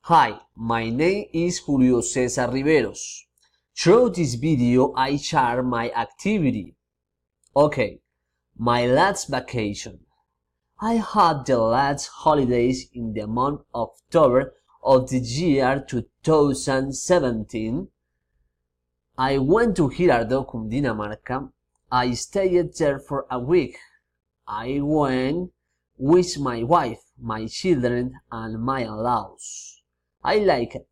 Hi, my name is Julio Cesar Riveros. Through this video, I share my activity. Okay, my last vacation. I had the last holidays in the month of October of the year 2017. I went to Grabando, Dinamarca. I stayed there for a week. I went with my wife, my children, and my in-laws. I like it.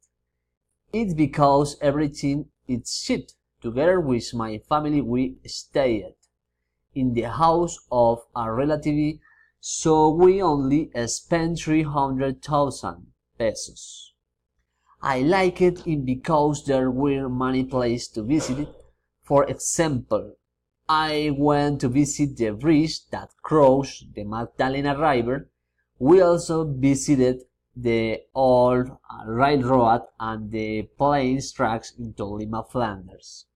It's because everything is cheap. Together with my family we stayed in the house of a relative, so we only spent 300,000 pesos. I like it because there were many places to visit. For example, I went to visit the bridge that crosses the Magdalena River. We also visited the old railroad and the planes tracks into Lima, Flanders.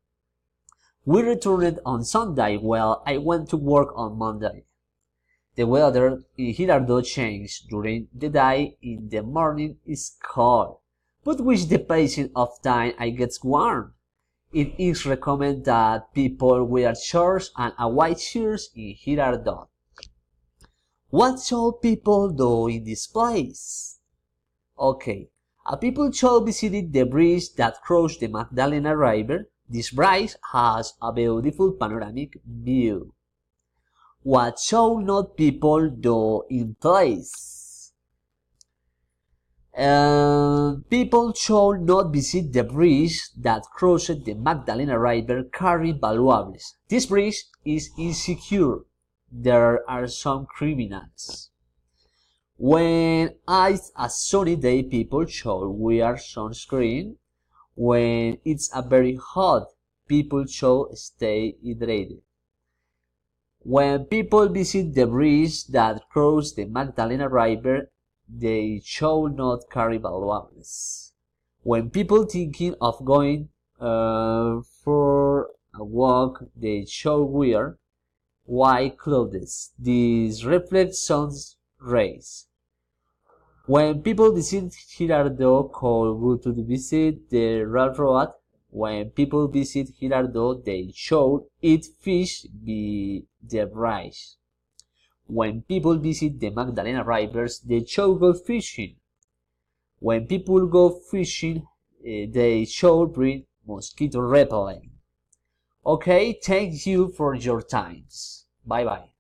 We returned on Sunday while I went to work on Monday. The weather in Grabando changed during the day. In the morning is cold, but with the passing of time it gets warm. It is recommended that people wear shorts and a white shirt in Grabando. What should people do in this place? Okay, people should visit the bridge that crosses the Magdalena River. This bridge has a beautiful panoramic view. What should not people do in place? People should not visit the bridge that crosses the Magdalena River carrying valuables. This bridge is insecure. There are some criminals. When it's a sunny day, people should wear sunscreen. When it's a very hot, people should stay hydrated. When people visit the bridge that crosses the Magdalena River, they should not carry valuables. When people thinking of going for a walk, they should wear white clothes. This reflects sun's rays. When people visit Grabando, could go to visit the railroad. When people visit Grabando, they should eat fish by the bridge. When people visit the Magdalena Rivers, they should go fishing. When people go fishing, they should bring mosquito repellent. Okay, thank you for your time. Bye bye.